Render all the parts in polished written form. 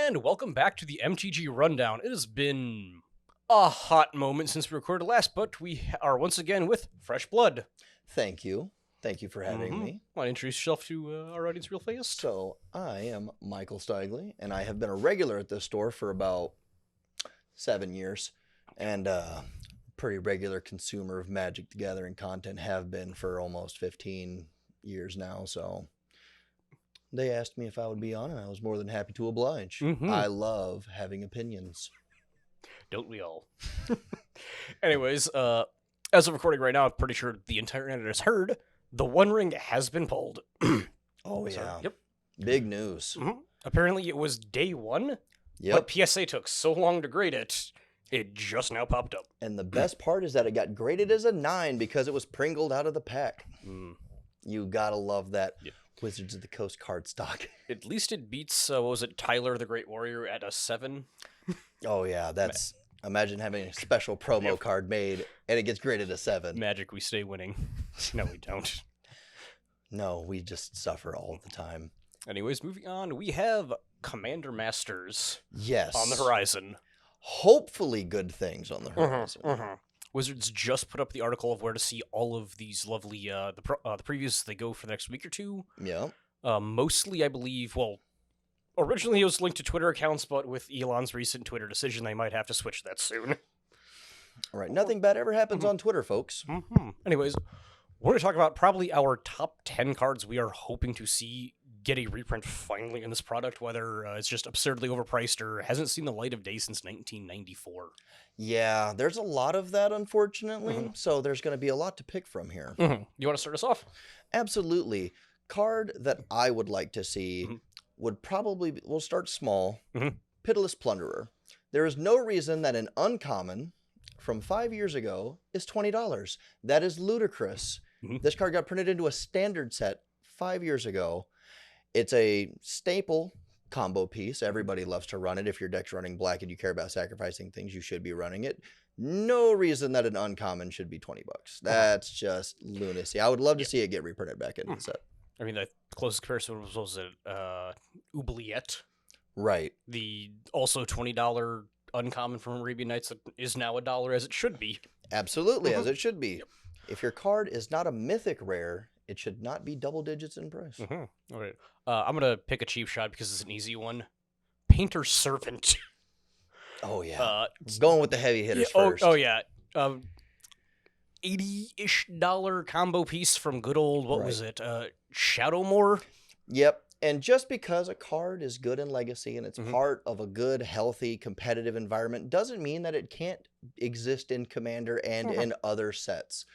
And welcome back to the MTG Rundown. It has been a hot moment since we recorded last, but we are once again with fresh blood. Thank you. Thank you for having me. Want to introduce yourself to our audience real fast? So, I am Michael Steigley, and I have been a regular at this store for about 7 years, and pretty regular consumer of Magic the Gathering content, have been for almost 15 years now, so they asked me if I would be on, and I was more than happy to oblige. I love having opinions. Don't we all? Anyways, as of recording right now, I'm pretty sure the entire internet has heard the One Ring has been pulled. Oh, yeah. Yep. Big news. Apparently it was day one, but PSA took so long to grade it, it just now popped up. And the best part is that it got graded as a 9 because it was Pringled out of the pack. You gotta love that. Yeah. Wizards of the Coast card stock. At least it beats, what was it, Tyler the Great Warrior at a 7? Oh, yeah, that's... Imagine having a special promo card made, and it gets graded a 7. Magic, we stay winning. No, we don't. No, we just suffer all the time. Anyways, moving on, we have Commander Masters on the Yes. horizon. Hopefully good things on the horizon. Wizards just put up the article of where to see all of these lovely the previews they go for the next week or two. Yeah. Mostly, I believe, well, originally it was linked to Twitter accounts, but with Elon's recent Twitter decision, they might have to switch that soon. All right, nothing bad ever happens on Twitter, folks. Anyways, we're going to talk about probably our top 10 cards we are hoping to see get a reprint finally in this product, whether it's just absurdly overpriced or hasn't seen the light of day since 1994. Yeah, there's a lot of that, unfortunately, so there's going to be a lot to pick from here. You want to start us off? Absolutely. Card that I would like to see would probably, we'll start small, Pitiless Plunderer. There is no reason that an uncommon from 5 years ago is $20. That is ludicrous. This card got printed into a standard set 5 years ago. It's a staple combo piece. Everybody loves to run it. If your deck's running black and you care about sacrificing things, you should be running it. No reason that an uncommon should be $20. That's just lunacy. I would love to see it get reprinted back into the set. I mean, the closest comparison was Oubliette. Right. The also $20 uncommon from Arabian Nights that is now $1, as it should be. Absolutely, as it should be. If your card is not a mythic rare, it should not be double digits in price. All right. I'm going to pick a cheap shot because it's an easy one. Painter's Servant. Oh, yeah. Going with the heavy hitters first. Oh, yeah. $80-ish combo piece from good old, what was it? Shadowmoor? Yep. And just because a card is good in Legacy and it's part of a good, healthy, competitive environment doesn't mean that it can't exist in Commander and in other sets.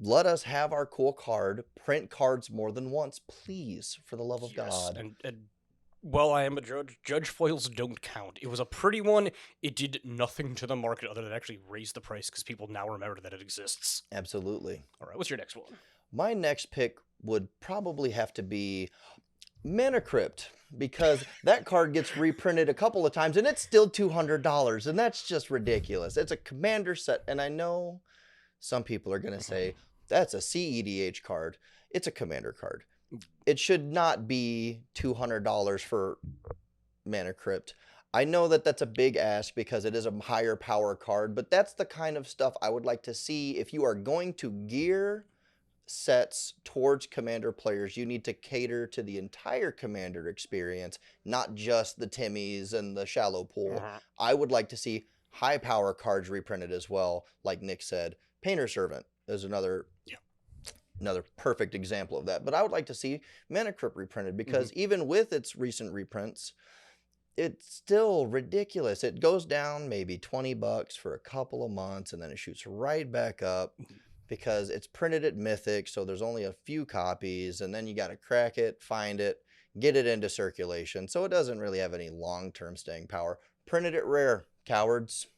Let us have our cool card. Print cards more than once, please, for the love of God. And well, I am a judge. Judge foils don't count. It was a pretty one. It did nothing to the market other than actually raise the price because people now remember that it exists. Absolutely. All right, what's your next one? My next pick would probably have to be Mana Crypt, because that card gets reprinted a couple of times and it's still $200, and that's just ridiculous. It's a Commander set, and I know some people are going to say, that's a CEDH card. It's a Commander card. It should not be $200 for Mana Crypt. I know that that's a big ask because it is a higher power card, but that's the kind of stuff I would like to see. If you are going to gear sets towards Commander players, you need to cater to the entire Commander experience, not just the Timmies and the shallow pool. I would like to see high power cards reprinted as well, like Nick said. Painter's Servant is another perfect example of that. But I would like to see Mana Crypt reprinted because even with its recent reprints, it's still ridiculous. It goes down maybe $20 for a couple of months and then it shoots right back up because it's printed at Mythic, so there's only a few copies, and then you got to crack it, find it, get it into circulation. So it doesn't really have any long-term staying power. Printed at Rare, cowards.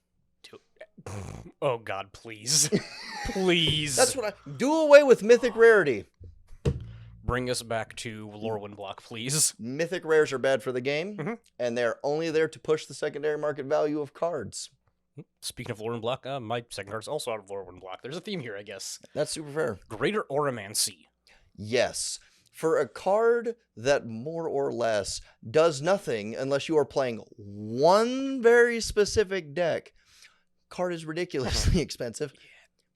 Oh, God, please. Please. That's what do away with mythic rarity. Bring us back to Lorwyn block, please. Mythic rares are bad for the game, and they're only there to push the secondary market value of cards. Speaking of Lorwyn block, my second card's also out of Lorwyn block. There's a theme here, I guess. That's super fair. Greater Oromancy. Yes. For a card that more or less does nothing unless you are playing one very specific deck, card is ridiculously expensive.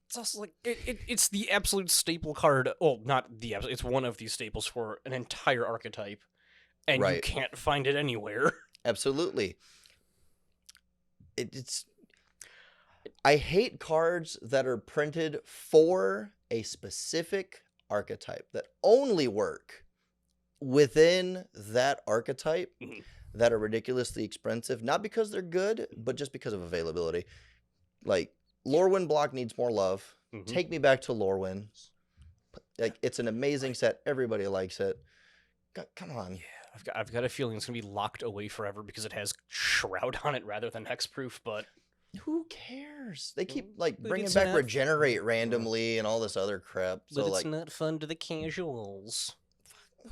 It's also like it's the absolute staple card. Well, not the absolute. It's one of these staples for an entire archetype, and you Right. can't find it anywhere. Absolutely. It's I hate cards that are printed for a specific archetype that only work within that archetype Mhm. that are ridiculously expensive, not because they're good, but just because of availability. Like Lorwyn block needs more love. Mhm. Take me back to Lorwyn. Like it's an amazing set. Everybody likes it. Come on. I've got a feeling it's gonna be locked away forever because it has Shroud on it rather than Hexproof. But Who cares? They keep like But bringing it's back not- regenerate randomly and all this other crap. So it's like, not fun to the casuals.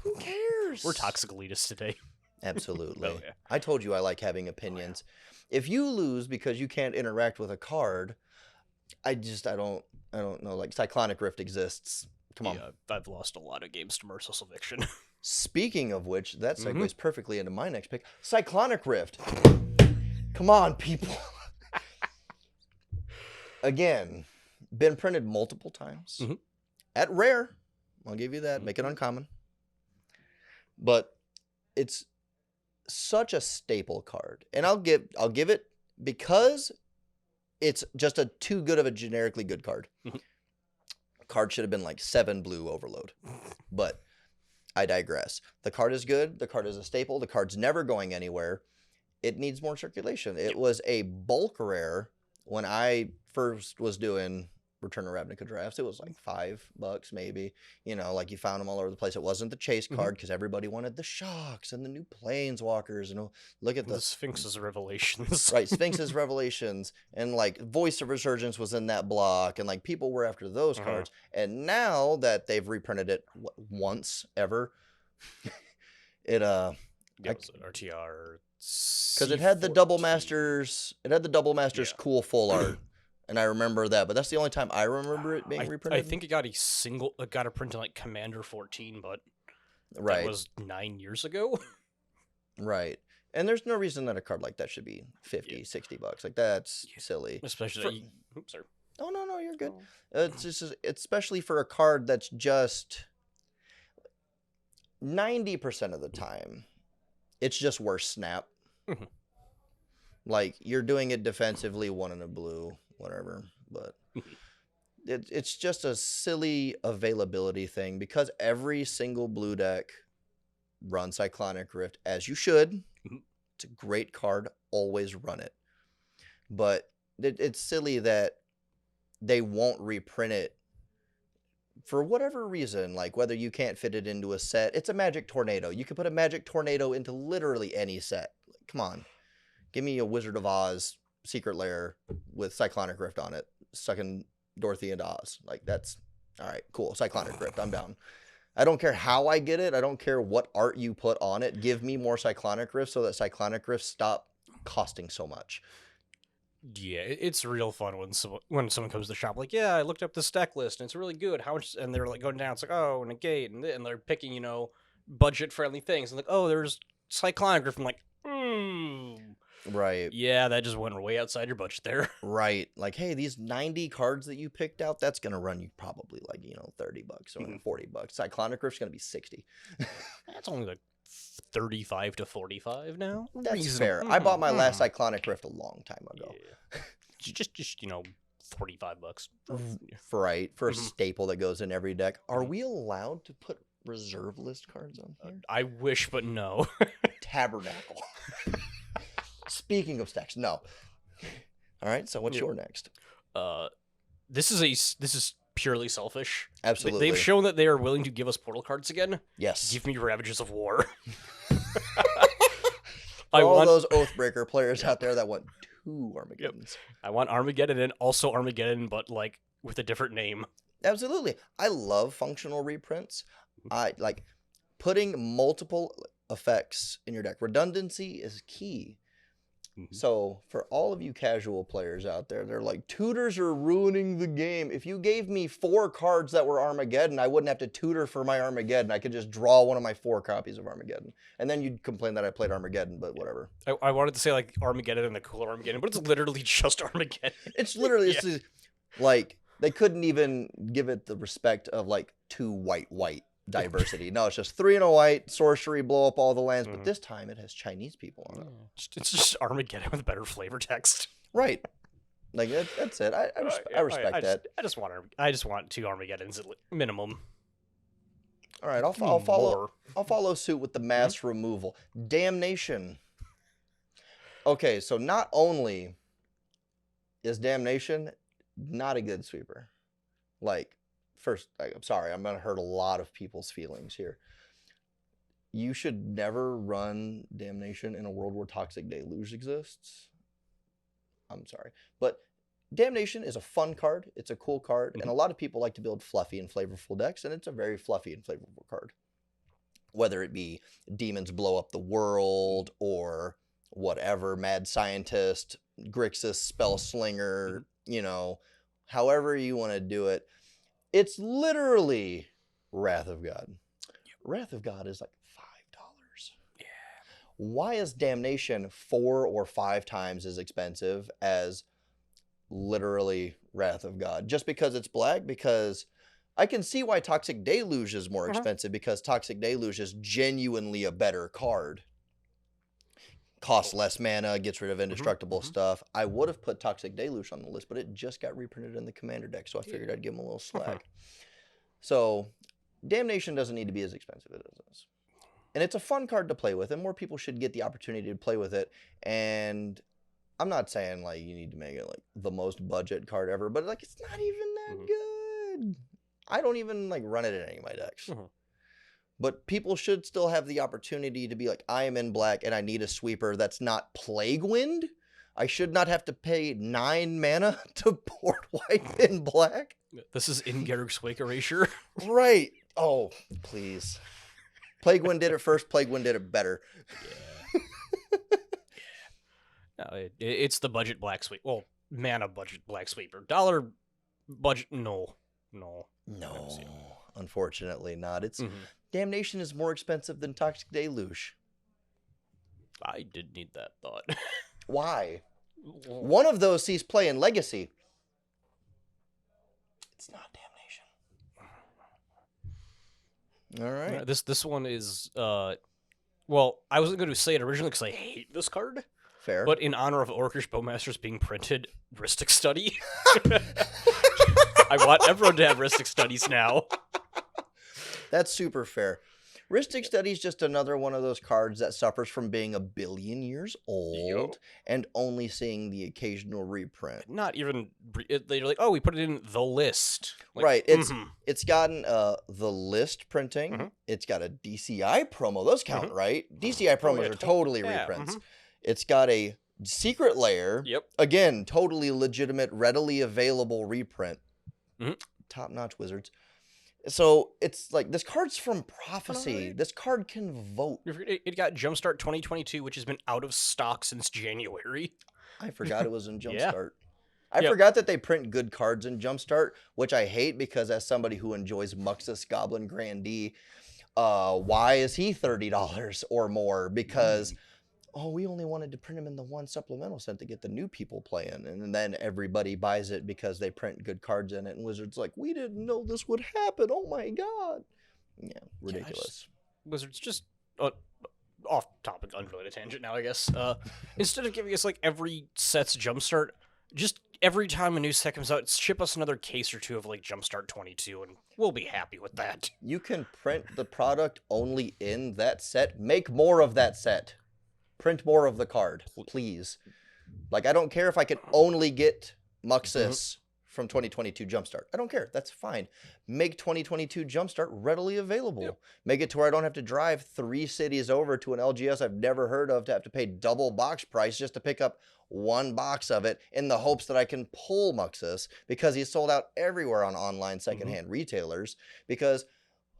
who cares? We're toxic elitists today. Absolutely. Oh, yeah. I told you I like having opinions. If you lose because you can't interact with a card, I don't know. Like Cyclonic Rift exists. Come on. Yeah, I've lost a lot of games to Merciless Eviction. Speaking of which, that segues Mhm. perfectly into my next pick. Cyclonic Rift. Come on, people. Again, been printed multiple times. Mhm. At rare. I'll give you that. Make it Mhm. uncommon. But it's such a staple card. And I'll give it because it's just a too good of a generically good card. Mhm. Card should have been like 7 blue overload. But I digress. The card is good. The card is a staple. The card's never going anywhere. It needs more circulation. It was a bulk rare when I first was doing Return of Ravnica drafts. It was like $5 maybe. You know, like you found them all over the place. It wasn't the chase card because everybody wanted the shocks and the new planeswalkers. And look at The the Sphinx's Revelations. right, Sphinx's Revelations, and like Voice of Resurgence was in that block, and like people were after those cards. And now that they've reprinted it once ever, it Yeah, it was an RTR. because it had the Double C14. Masters, Yeah. cool full art, and I remember that. But that's the only time I remember it being I reprinted. think it got a print in like Commander 14, but right, that was 9 years ago. right. And there's no reason that a card like that should be $50, $60. Like that's silly. Especially, oops, sorry. Oh no, you're good. It's just especially for a card that's just 90% of the time, it's just worse snap. Mhm. Like you're doing it defensively, 1 in a blue, whatever. But it's just a silly availability thing because every single blue deck runs Cyclonic Rift as you should. Mhm. It's a great card. Always run it. But it's silly that they won't reprint it for whatever reason, like whether you can't fit it into a set. It's a Magic Tornado. You could put a Magic Tornado into literally any set. Come on. Give me a Wizard of Oz Secret Lair with Cyclonic Rift on it, sucking Dorothy into Oz. Like, that's all right, cool. Cyclonic Rift, I'm down. I don't care how I get it. I don't care what art you put on it. Give me more Cyclonic Rift so that Cyclonic Rift stop costing so much. Yeah, it's real fun when someone comes to the shop like, yeah, I looked up this deck list and it's really good. How much? And they're like going down. It's like, oh, negate, and they're picking budget friendly things. And like, oh, there's Cyclonic Rift. I'm like, Right. yeah, that just went way outside your budget there. Right. Like, hey, these 90 cards that you picked out, that's going to run you probably like, $30 or $40. Cyclonic Rift's going to be 60. That's only like 35 to 45 now. That's Reasonable. fair. I bought my last Cyclonic Rift a long time ago. Yeah. just $45. Right. For a Mhm. staple that goes in every deck. Are we allowed to put reserve list cards on here? I wish, but no. Tabernacle. Speaking of stacks, no. All right, so what's your next? This is purely selfish. Absolutely. They've shown that they are willing to give us portal cards again. Yes. Give me Ravages of War. For all those Oathbreaker players out there that want 2 Armageddons. I want Armageddon and also Armageddon, but like with a different name. Absolutely. I love functional reprints. I like putting multiple effects in your deck. Redundancy is key. So for all of you casual players out there, they're like, tutors are ruining the game. If you gave me 4 cards that were Armageddon, I wouldn't have to tutor for my Armageddon. I could just draw one of my 4 copies of Armageddon. And then you'd complain that I played Armageddon, but whatever. I wanted to say like Armageddon and the cooler Armageddon, but it's literally just Armageddon. It's literally it's just, like they couldn't even give it the respect of like 2 white diversity. No, it's just 3 and a white, sorcery, blow up all the lands, but this time it has Chinese people on it. It's just Armageddon with better flavor text. Right. Like that's it. I respect that. I just want 2 Armageddons at minimum. All right, I'll follow suit with the mass removal. Damnation. Okay, so not only is Damnation not a good sweeper. Like, first, I'm sorry, I'm going to hurt a lot of people's feelings here. You should never run Damnation in a world where Toxic Deluge exists. I'm sorry. But Damnation is a fun card. It's a cool card. And a lot of people like to build fluffy and flavorful decks. And it's a very fluffy and flavorful card. Whether it be Demons Blow Up the World or whatever, Mad Scientist, Grixis, Spell Slinger, you know, however you want to do it. It's literally Wrath of God. Wrath of God is like $5. Yeah. Why is Damnation 4 or 5 times as expensive as literally Wrath of God? Just because it's black? Because I can see why Toxic Deluge is more expensive, because Toxic Deluge is genuinely a better card. Costs less mana, gets rid of indestructible stuff. I would have put Toxic Deluge on the list, but it just got reprinted in the Commander deck, so I figured I'd give him a little slack. So, Damnation doesn't need to be as expensive as it is. And it's a fun card to play with, and more people should get the opportunity to play with it. And I'm not saying, like, you need to make it, like, the most budget card ever, but, like, it's not even that good. I don't even, like, run it in any of my decks. But people should still have the opportunity to be like, I am in black and I need a sweeper that's not Plague Wind. I should not have to pay 9 mana to board white in black. This is in Garruk's Wake Erasure. Right. Oh, please. Plague Wind did it first. Plague Wind did it better. No, it's the budget black sweep. Well, mana budget black sweeper. Dollar budget. No. Unfortunately not. It's Damnation is more expensive than Toxic Deluge. I did need that thought. Why? One of those sees play in Legacy. It's not Damnation. All right. This one is well, I wasn't going to say it originally because I hate this card. Fair. But in honor of Orcish Bowmasters being printed, Rhystic Study. I want everyone to have Rhystic Studies now. That's super fair. Rhystic Study is just another one of those cards that suffers from being a billion years old and only seeing the occasional reprint. Not even they're like, oh, we put it in the list. Like, right. It's gotten the list printing. It's got a DCI promo. Those count, right? DCI promos are totally reprints. It's got a secret layer. Yep. Again, totally legitimate, readily available reprint. Top-notch wizards. So it's like, this card's from Prophecy. This card can vote. It got Jumpstart 2022, which has been out of stock since January. I forgot it was in Jumpstart. I forgot that they print good cards in Jumpstart, which I hate because as somebody who enjoys Muxus Goblin Grandee, why is he $30 or more? Because, oh, we only wanted to print him in the one supplemental set to get the new people playing. And then everybody buys it because they print good cards in it. And Wizards like, we didn't know this would happen. Oh my God. Yeah, ridiculous. Wizards just off topic, unrelated tangent now, I guess. Instead of giving us like every set's Jumpstart, just every time a new set comes out, ship us another case or two of like Jumpstart 22 and we'll be happy with that. You can print the product only in that set. Make more of that set. Print more of the card, please. Like, I don't care if I can only get Muxus from 2022 Jumpstart. I don't care. That's fine. Make 2022 Jumpstart readily available. Make it to where I don't have to drive 3 cities over to an LGS I've never heard of to have to pay double box price just to pick up 1 box of it in the hopes that I can pull Muxus, because he's sold out everywhere on online secondhand retailers. Because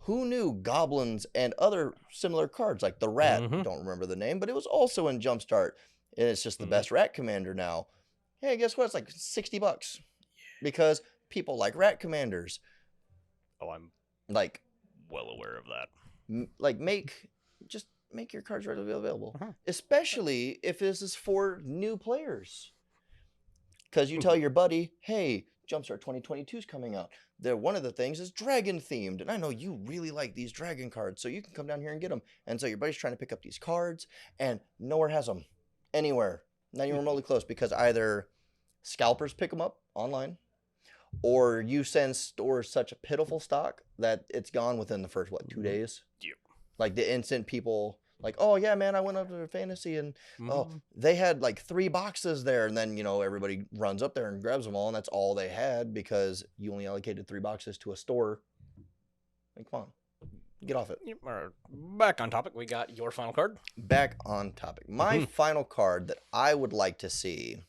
who knew goblins and other similar cards like the rat, don't remember the name, but it was also in Jumpstart. and it's just the Mhm. best Rat Commander now. Hey, guess what? It's like $60 because people like Rat Commanders. Oh, I'm Like, well aware of that. like just make your cards readily available, Uh-huh. especially if this is for new players. Because you tell Mhm. your buddy, hey, Jumpstart 2022 is coming out. One of the things is dragon themed, and I know you really like these dragon cards, so you can come down here and get them. And so your buddy's trying to pick up these cards, and nowhere has them, anywhere, not even remotely close, because either scalpers pick them up online, or you send stores such a pitiful stock that it's gone within the first 2 days. Yep. Like the instant people like, oh yeah, man, I went up to Fantasy and oh, Mhm. they had like 3 boxes there, and then everybody runs up there and grabs them all, and that's all they had because you only allocated 3 boxes to a store. Like, come on, get off it. Yep. All right. Back on topic. We got your final card. Back on topic. My Mhm. final card that I would like to see.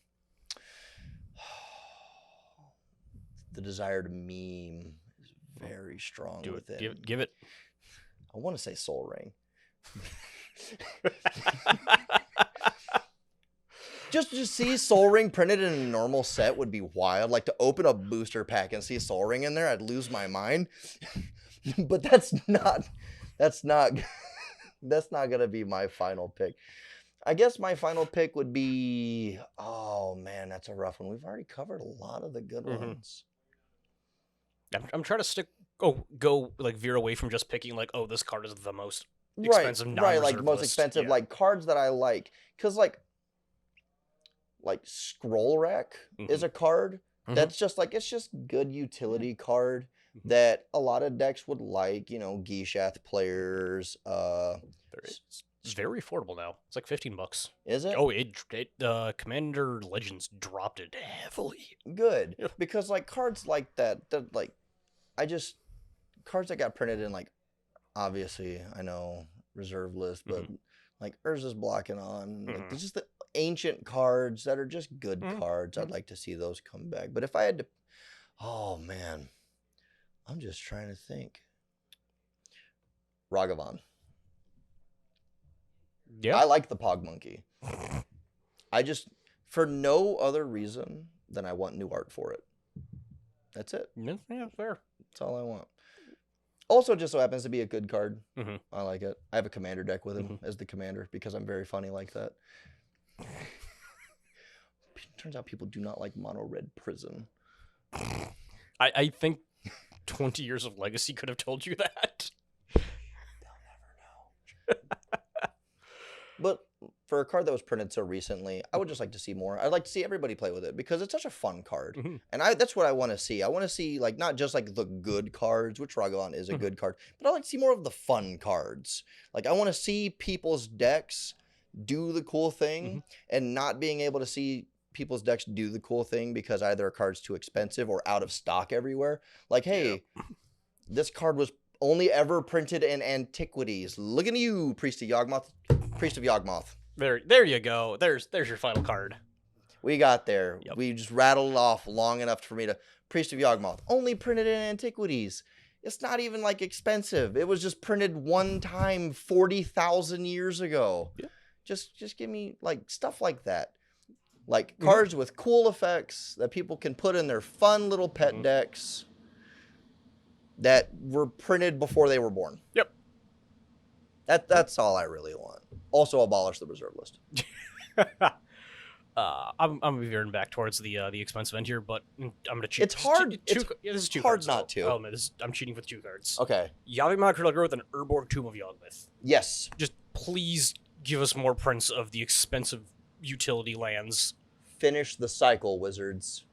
The desire to meme is very strong Do it. within. Give it. I want to say Soul Ring. Just to see Soul Ring printed in a normal set would be wild. Like to open a booster pack and see Soul Ring in there, I'd lose my mind. But that's not gonna be my final pick. I guess my final pick would be, oh man, that's a rough one. We've already covered a lot of the good ones. I'm trying to go like veer away from just picking like, oh, this card is the most Right, expensive right, non-reserve like most list. expensive, Yeah. like cards that I like, because like Scroll Rack is a card that's just like, it's just good utility card that a lot of decks would like, Gishath players. It's very affordable now. It's like $15. Is it? Oh, Commander Legends dropped it heavily. Good. Yeah. Because like cards like that like cards that got printed in, like, obviously I know reserve list, but like Urza's blocking on, like there's just the ancient cards that are just good cards. I'd like to see those come back. But if I had to, oh man, I'm just trying to think. Ragavan. Yeah. I like the Pog Monkey. I just, for no other reason than I want new art for it. That's it. Yeah, fair. That's all I want. Also, just so happens to be a good card. Mhm. I like it. I have a commander deck with him as the commander because I'm very funny like that. Turns out people do not like mono red prison. I think 20 years of Legacy could have told you that. But for a card that was printed so recently, I would just like to see more. I'd like to see everybody play with it because it's such a fun card. And that's what I want to see. I want to see, like, not just like the good cards, which Ragavan is a good card, but I like to see more of the fun cards. Like, I want to see people's decks do the cool thing and not being able to see people's decks do the cool thing because either a card's too expensive or out of stock everywhere. Like, hey, this card was only ever printed in antiquities. Look at you, Priest of Yawgmoth. Priest of Yawgmoth. There you go. There's your final card. We got there. Yep. We just rattled off long enough for me to. Priest of Yawgmoth. Only printed in antiquities. It's not even like expensive. It was just printed one time 40,000 years ago. Yeah. Just give me like stuff like that. Like cards with cool effects that people can put in their fun little pet decks that were printed before they were born. Yep. That's all I really want. Also abolish the reserve list. I'm veering back towards the expensive end here, but I'm gonna cheat. It's hard. This is two hard cards. not to. Oh man, I'm cheating with 2 cards. Okay. Yawgmoth Critical Growth and Urborg Tomb of Yawgmoth. Yes. Just please give us more prints of the expensive utility lands. Finish the cycle, Wizards.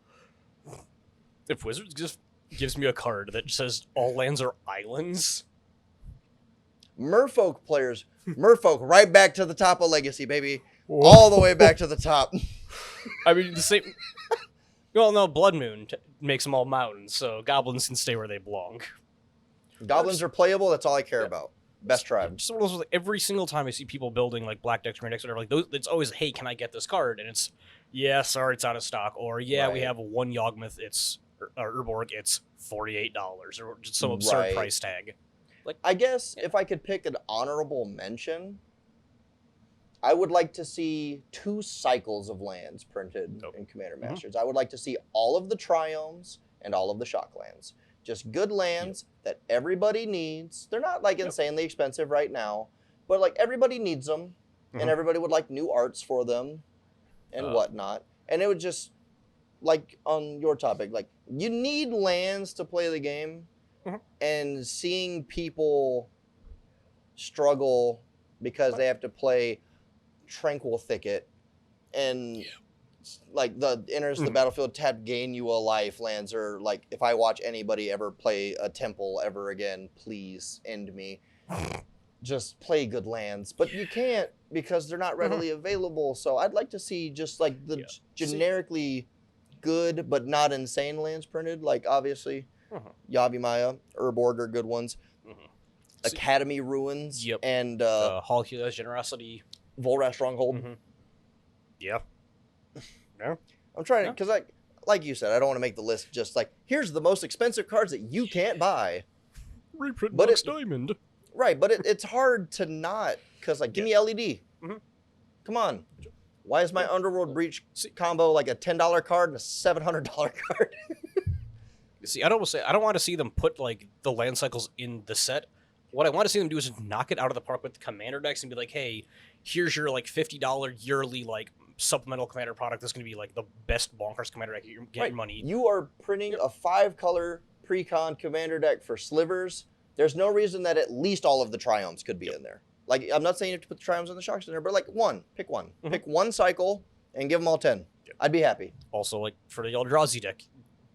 If Wizards just gives me a card that says all lands are islands. Merfolk players. Merfolk right back to the top of Legacy, baby. All the way back to the top. I mean, the same. Well, no, Blood Moon makes them all mountains, so goblins can stay where they belong. Goblins are playable. That's all I care about. Best tribe. Just one of those, like, every single time I see people building like black decks, green decks, whatever, like those, it's always, hey, can I get this card? And it's, yeah, sorry, it's out of stock, or yeah, we Right. have one Yawgmoth, it's Urborg, it's $48, or just some absurd price tag. Like, I guess if I could pick an honorable mention, I would like to see 2 cycles of lands printed in Commander Masters. I would like to see all of the Triomes and all of the Shock lands. Just good lands that everybody needs. They're not like insanely expensive right now, but like everybody needs them, and everybody would like new arts for them and whatnot. And it would just, like on your topic, like you need lands to play the game, and seeing people struggle because they have to play Tranquil Thicket and like the enters the battlefield tap, gain you a life lands, or like if I watch anybody ever play a temple ever again, please end me. Just play good lands, but you can't because they're not readily available. So I'd like to see just like the generically good but not insane lands printed, like obviously Yavimaya, Urborg are good ones. Academy Ruins and Halkia's Generosity, Volrath Stronghold. Yeah. I'm trying to, because like you said, I don't want to make the list just like, here's the most expensive cards that you can't buy. Reprint but Box Diamond. Right, but it's hard to not, because like, give me LED. Come on. Why is my Underworld Breach combo like a $10 card and a $700 card? See, I don't want to see them put like the land cycles in the set. What I want to see them do is knock it out of the park with the commander decks and be like, hey, here's your like $50 yearly like supplemental commander product that's going to be like the best bonkers commander deck you get your money. You are printing a 5-color pre-con commander deck for slivers. There's no reason that at least all of the Triomes could be in there. Like, I'm not saying you have to put the Triomes and the Shocks in there, but like pick one. Pick one cycle and give them all 10. I'd be happy. Also, like for the Eldrazi deck,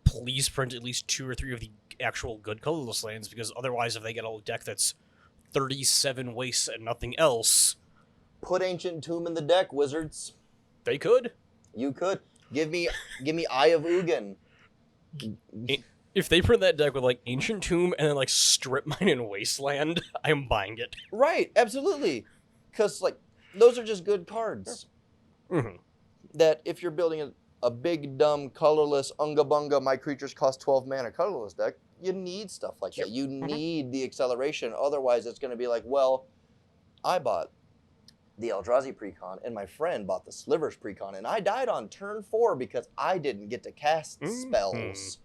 please print at least 2 or 3 of the actual good colorless lands, because otherwise if they get a deck that's 37 wastes and nothing else, put Ancient Tomb in the deck, Wizards. They could. You could. Give me Eye of Ugin. If they print that deck with like Ancient Tomb and then like Strip Mine and Wasteland, I'm buying it. Right, absolutely. Because like those are just good cards. That if you're building a big dumb colorless Unga Bunga, my creatures cost 12 mana colorless deck, you need stuff like that. You need the acceleration. Otherwise, it's going to be like, well, I bought the Eldrazi precon, and my friend bought the Slivers precon, and I died on turn 4 because I didn't get to cast spells.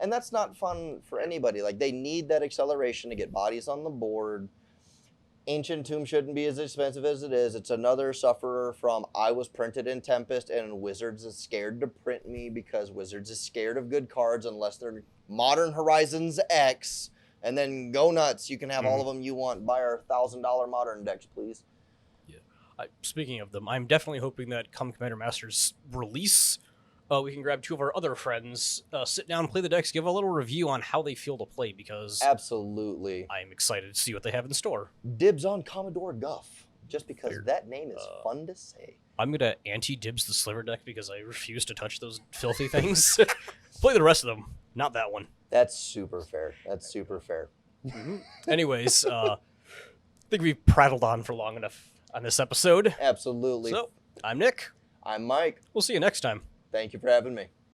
And that's not fun for anybody. Like, they need that acceleration to get bodies on the board. Ancient Tomb shouldn't be as expensive as it is. It's another sufferer from I was printed in Tempest, and Wizards is scared to print me because Wizards is scared of good cards unless they're Modern Horizons X. And then go nuts. You can have all of them you want. Buy our $1,000 Modern decks, please. Speaking of them, I'm definitely hoping that come Commander Masters release, we can grab 2 of our other friends, sit down, play the decks, give a little review on how they feel to play, because absolutely, I'm excited to see what they have in store. Dibs on Commodore Guff, just because that name is fun to say. I'm going to anti-dibs the Sliver deck because I refuse to touch those filthy things. Play the rest of them, not that one. That's super fair. That's super fair. Anyways, I think we've prattled on for long enough on this episode. Absolutely. So, I'm Nick. I'm Mike. We'll see you next time. Thank you for having me.